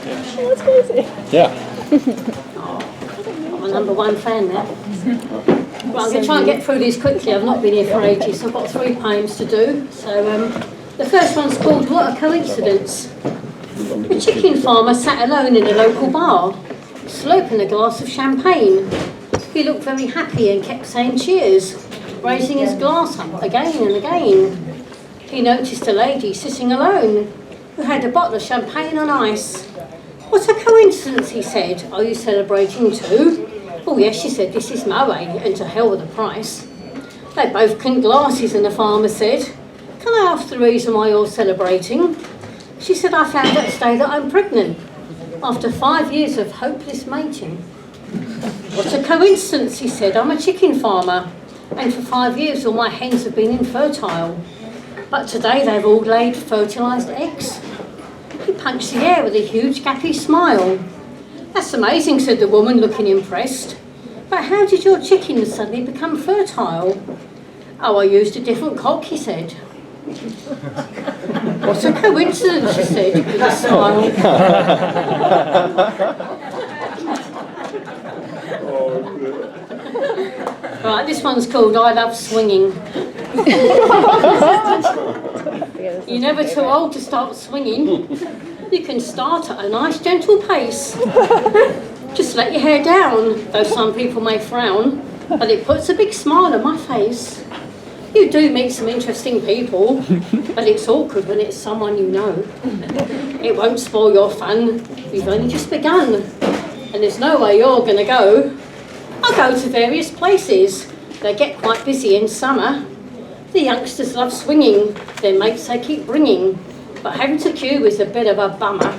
That's crazy. Yeah. I'm a #1 fan now. Right, I'm going to try and get through these quickly. I've not been here for ages, so I've got 3 poems to do. So the first one's called What a Coincidence. A chicken farmer sat alone in a local bar, slurping a glass of champagne. He looked very happy and kept saying cheers, raising his glass up again and again. He noticed a lady sitting alone who had a bottle of champagne on ice. What a coincidence, he said. Are you celebrating too? Oh yes, she said, this is my way, and to hell with the price. They both clinked glasses and the farmer said, can I ask the reason why you're celebrating? She said, I found out today that I'm pregnant after 5 years of hopeless mating. What a coincidence, he said. I'm a chicken farmer, and for 5 years all my hens have been infertile. But today they've all laid fertilised eggs. He punched the air with a huge gappy smile. That's amazing, said the woman, looking impressed. But how did your chickens suddenly become fertile? Oh, I used a different cock, he said. What a coincidence, she said, with a smile. Right, this one's called I Love Swinging. You're never too old to start swinging. You can start at a nice gentle pace. Just let your hair down, though some people may frown, but it puts a big smile on my face. You do meet some interesting people, but it's awkward when it's someone you know. It won't spoil your fun, we've only just begun, and there's no way you're going to go. I go to various places, they get quite busy in summer. The youngsters love swinging, their mates they keep bringing, but having to queue is a bit of a bummer.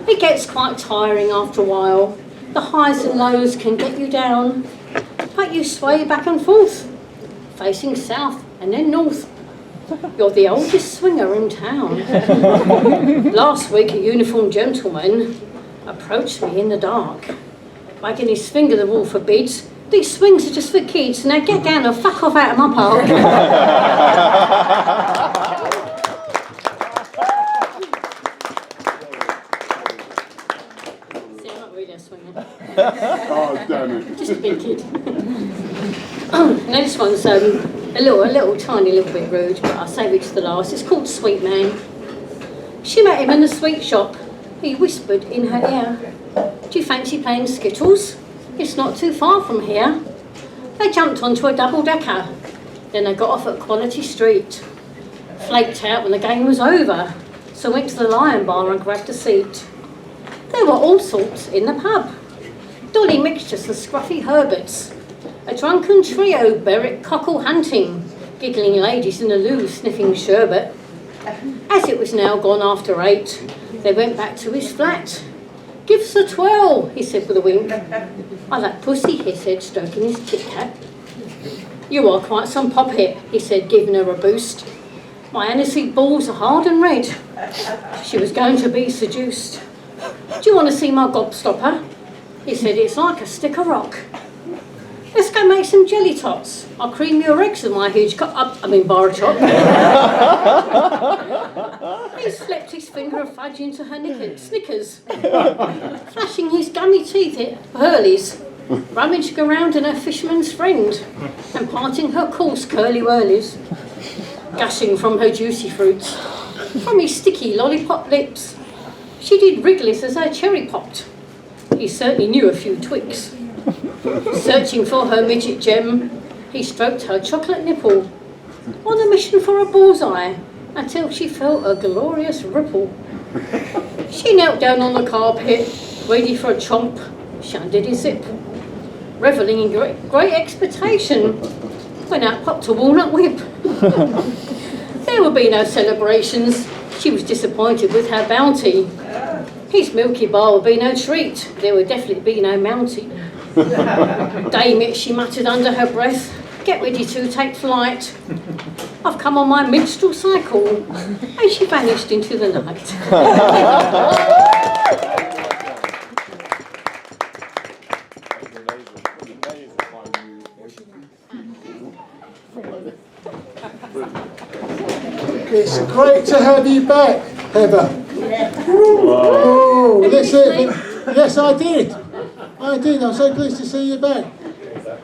It gets quite tiring after a while. The highs and lows can get you down, but you sway back and forth, facing south and then north. You're the oldest swinger in town. Last week a uniformed gentleman approached me in the dark, wagging his finger the rule forbids. These swings are just for kids, now get down and fuck off out of my park. See, I'm not really a swinger. Oh, damn it. Just a big kid. Now this one's a little tiny little bit rude, but I'll save it to the last. It's called Sweet Man. She met him in the sweet shop. He whispered in her ear, do you fancy playing Skittles? It's not too far from here. They jumped onto a double-decker. Then they got off at Quality Street. Flaked out when the game was over, so went to the Lion Bar and grabbed a seat. There were all sorts in the pub. Dolly mixtures and scruffy Herberts. A drunken trio, Berwick cockle hunting. Giggling ladies in the loo sniffing sherbet. As it was now gone after 8, they went back to his flat. Give us a twirl, he said with a wink. I like pussy, he said, stroking his Kit Kat. You are quite some pop hit, he said, giving her a boost. My aniseed balls are hard and red. She was going to be seduced. Do you want to see my gobstopper? He said, it's like a stick of rock. Let's go make some jelly tots. I'll cream your eggs with my huge bar chop. He slipped his finger of fudge into her Snickers, flashing his gummy teeth at Hurley's, rummaging around in her fisherman's friend, and parting her coarse curly whirlies, gushing from her juicy fruits, from his sticky lollipop lips. She did wrigglies as her cherry popped. He certainly knew a few Twix. Searching for her midget gem, he stroked her chocolate nipple, on a mission for a bullseye, until she felt a glorious ripple. She knelt down on the carpet, ready for a chomp. She undid his zip, revelling in great expectation, when out popped a walnut whip. There would be no celebrations. She was disappointed with her bounty. His Milky Bar would be no treat. There would definitely be no Mountie. Damn it, she muttered under her breath. Get ready to take flight. I've come on my menstrual cycle. And she vanished into the night. It's great to have you back, Heather. Oh, Well, let's see if it, yes, I did. I did. I'm so pleased to see you back.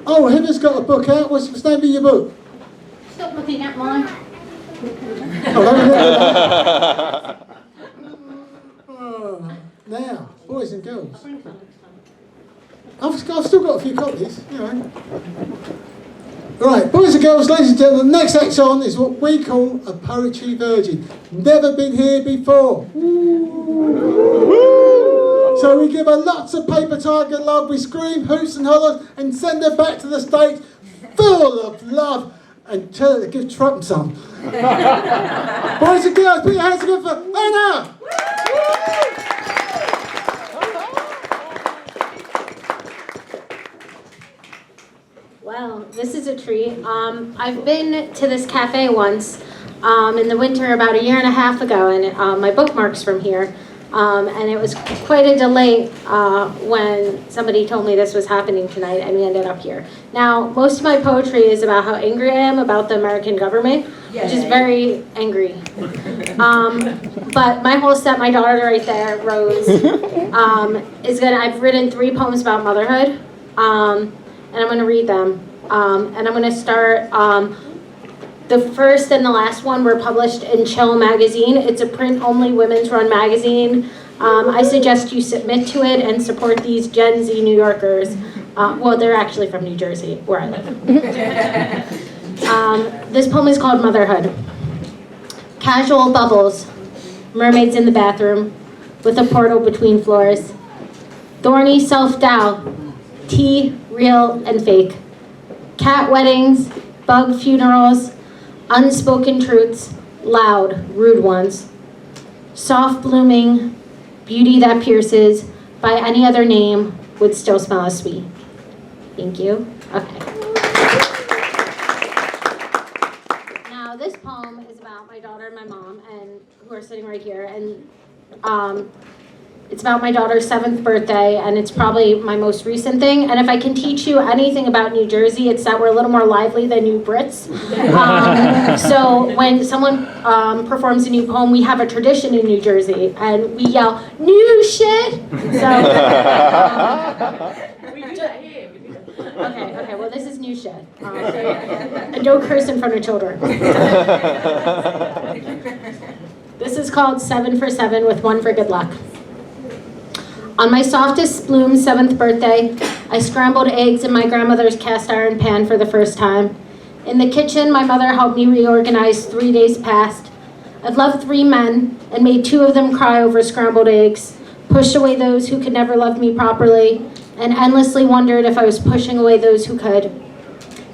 Oh, Heather's got a book out. What's the name of your book? Stop looking at mine. Oh, now, boys and girls. I've still got a few copies, you know. Right, boys and girls, ladies and gentlemen, the next act on is what we call a poetry virgin. Never been here before. So we give her lots of paper tiger love, we scream, hoots and hollers, and send her back to the stage full of love and tell her to give Trump some. Boys and girls, put your hands together for Anna! Well, this is a treat. I've been to this cafe once in the winter about a year and a half ago, and my bookmark's from here. And it was quite a delight when somebody told me this was happening tonight, and we ended up here. Now, most of my poetry is about how angry I am about the American government, which is very angry. But my whole set, my daughter right there, Rose, I've written 3 poems about motherhood. And I'm going to read them. And I'm going to start, the first and the last one were published in Chill magazine. It's a print-only women's run magazine. I suggest you submit to it and support these Gen Z New Yorkers. Well, they're actually from New Jersey, where I live. This poem is called Motherhood. Casual bubbles, mermaids in the bathroom, with a portal between floors. Thorny self-doubt, tea, real and fake. Cat weddings, bug funerals, unspoken truths, loud, rude ones. Soft blooming, beauty that pierces, by any other name, would still smell as sweet. Thank you. Okay. Now this poem is about my daughter and my mom, and who are sitting right here, and it's about my daughter's 7th birthday, and it's probably my most recent thing. And if I can teach you anything about New Jersey, it's that we're a little more lively than you Brits. So when someone performs a new poem, we have a tradition in New Jersey, and we yell, "New shit!" So, We do that here. We do that. okay, well this is new shit. And don't curse in front of children. This is called 7 for 7 with 1 for good luck. On my softest bloom's 7th birthday, I scrambled eggs in my grandmother's cast iron pan for the first time. In the kitchen, my mother helped me reorganize 3 days past. I've loved 3 men and made 2 of them cry over scrambled eggs, pushed away those who could never love me properly, and endlessly wondered if I was pushing away those who could.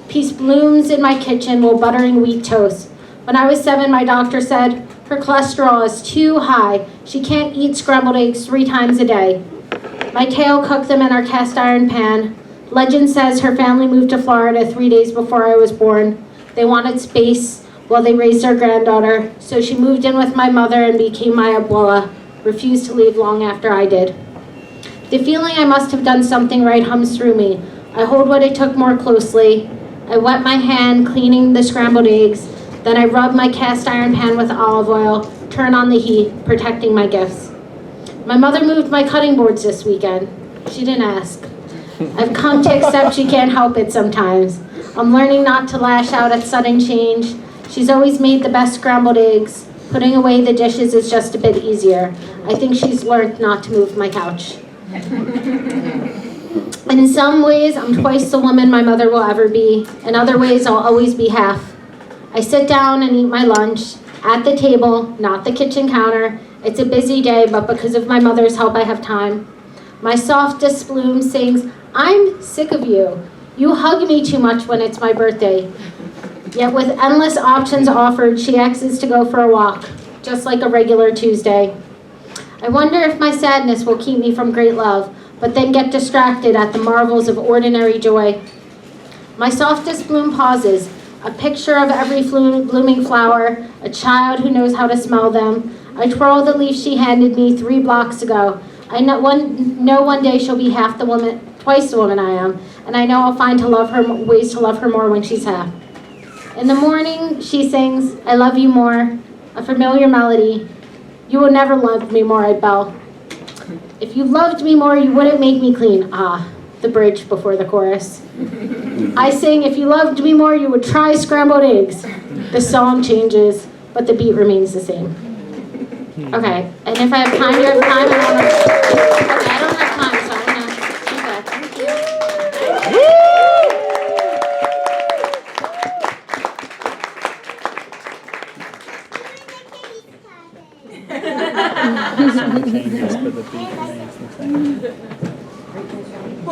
Peace blooms in my kitchen while buttering wheat toast. When I was 7, my doctor said, her cholesterol is too high. She can't eat scrambled eggs 3 times a day. My tail cooked them in our cast iron pan. Legend says her family moved to Florida 3 days before I was born. They wanted space while they raised our granddaughter, so she moved in with my mother and became my abuela, refused to leave long after I did. The feeling I must have done something right hums through me. I hold what I took more closely. I wet my hand cleaning the scrambled eggs. Then I rub my cast iron pan with olive oil, turn on the heat, protecting my gifts. My mother moved my cutting boards this weekend. She didn't ask. I've come to accept she can't help it sometimes. I'm learning not to lash out at sudden change. She's always made the best scrambled eggs. Putting away the dishes is just a bit easier. I think she's learned not to move my couch. In some ways, I'm twice the woman my mother will ever be. In other ways, I'll always be half. I sit down and eat my lunch at the table, not the kitchen counter. It's a busy day, but because of my mother's help, I have time. My softest bloom sings, I'm sick of you. You hug me too much when it's my birthday. Yet with endless options offered, she exits to go for a walk, just like a regular Tuesday. I wonder if my sadness will keep me from great love, but then get distracted at the marvels of ordinary joy. My softest bloom pauses, a picture of every blooming flower, a child who knows how to smell them. I twirl the leaf she handed me 3 blocks ago. I know one day she'll be twice the woman I am, and I know I'll find ways to love her more when she's half. In the morning, she sings, I love you more, a familiar melody. You will never love me more, I bell. If you loved me more, you wouldn't make me clean. Ah, the bridge before the chorus. I sing, if you loved me more, you would try scrambled eggs. The song changes, but the beat remains the same. Okay, and if I have time, you have time, and okay, I don't have time, so I'm gonna do that. Thank you.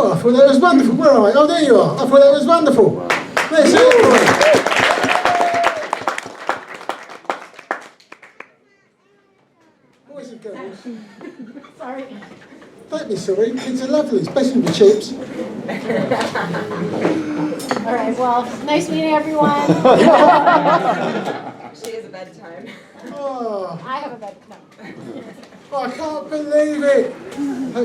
Oh, I thought that was wonderful. Where are I? Oh, there you are. I thought that was wonderful. Let's hear it for you. Boys and girls. Sorry. Don't be sorry. Kids are lovely, especially the chips. All right, well, nice meeting everyone. She has a bedtime. Oh, I have a bed. No. I can't believe it.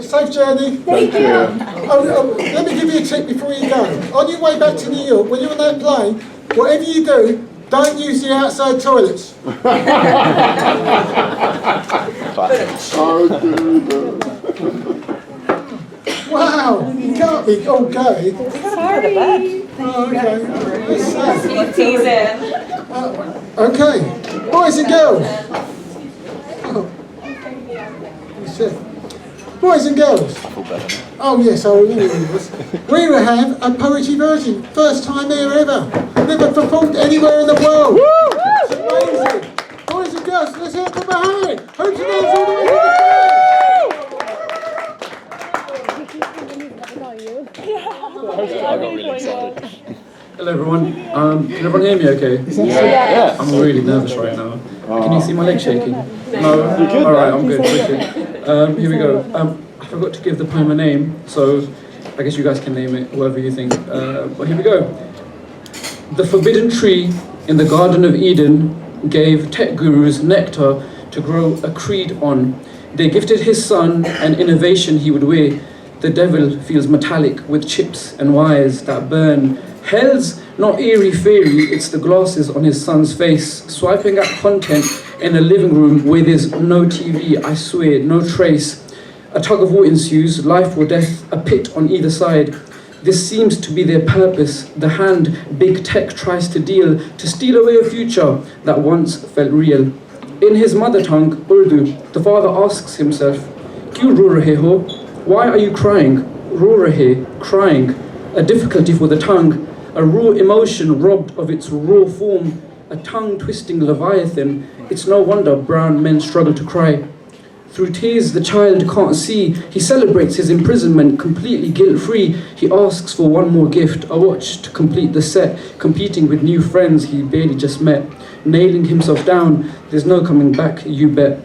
Safe journey. Thank you. Let me give you a tip before you go. On your way back to New York, when you're on that plane, whatever you do, don't use the outside toilets. Wow, you can't be all gay. Sorry. Oh, okay. Let's see. Keep teasing. Okay, boys and girls. Oh. Let's see. Boys and girls. Oh yes, I remember this. We will have a poetry version. First time here ever. Never performed anywhere in the world. It's amazing. Boys and girls, let's hear it from behind. Hope you guys all the way to the I got really excited. Hello everyone. Can everyone hear me okay? Yeah. I'm really nervous right now. Can you see my legs shaking? No? Alright, I'm good. Wicked. Here we go. I forgot to give the poem a name, so I guess you guys can name it, whoever you think. But here we go. The forbidden tree in the Garden of Eden gave tech gurus nectar to grow a creed on. They gifted his son an innovation he would wear. The devil feels metallic with chips and wires that burn. Hell's not eerie fairy, it's the glasses on his son's face, swiping at content in a living room where there's no TV, I swear, no trace. A tug of war ensues, life or death, a pit on either side. This seems to be their purpose, the hand big tech tries to deal, to steal away a future that once felt real. In his mother tongue, Urdu, the father asks himself, "Kyun ro rahe ho?" Why are you crying? Ro rahe, crying, a difficulty for the tongue, a raw emotion robbed of its raw form, a tongue-twisting leviathan. It's no wonder brown men struggle to cry. Through tears the child can't see, he celebrates his imprisonment completely guilt-free. He asks for one more gift, a watch to complete the set, competing with new friends he barely just met. Nailing himself down, there's no coming back, you bet.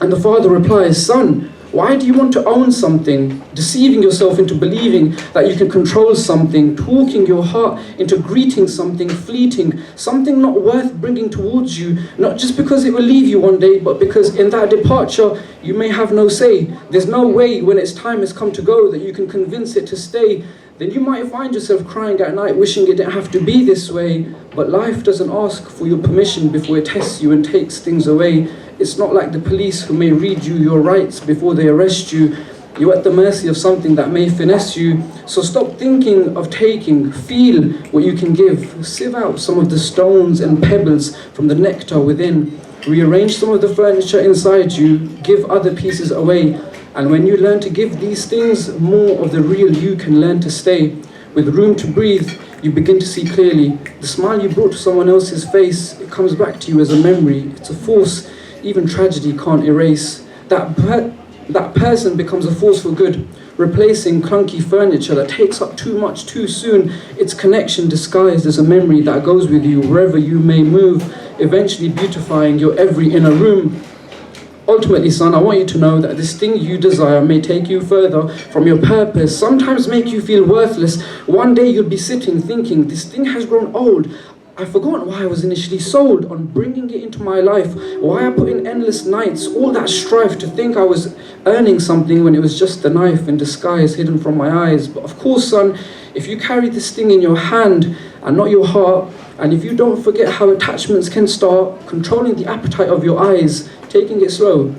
And the father replies, "Son, why do you want to own something? Deceiving yourself into believing that you can control something, talking your heart into greeting something fleeting, something not worth bringing towards you, not just because it will leave you one day, but because in that departure you may have no say. There's no way when its time has come to go that you can convince it to stay. Then you might find yourself crying at night wishing it didn't have to be this way. But life doesn't ask for your permission before it tests you and takes things away. It's not like the police who may read you your rights before they arrest you. You're at the mercy of something that may finesse you. So stop thinking of taking, feel what you can give. Sieve out some of the stones and pebbles from the nectar within. Rearrange some of the furniture inside you. Give other pieces away. And when you learn to give these things, more of the real you can learn to stay. With room to breathe, you begin to see clearly. The smile you brought to someone else's face, it comes back to you as a memory. It's a force even tragedy can't erase. That person becomes a force for good, replacing clunky furniture that takes up too much too soon. It's connection disguised as a memory that goes with you wherever you may move, eventually beautifying your every inner room. Ultimately, son, I want you to know that this thing you desire may take you further from your purpose, sometimes make you feel worthless. One day you'll be sitting thinking, this thing has grown old. I've forgotten why I was initially sold on bringing it into my life, why I put in endless nights, all that strife to think I was earning something when it was just a knife in disguise hidden from my eyes. But of course, son, if you carry this thing in your hand and not your heart, and if you don't forget how attachments can start, controlling the appetite of your eyes, taking it slow,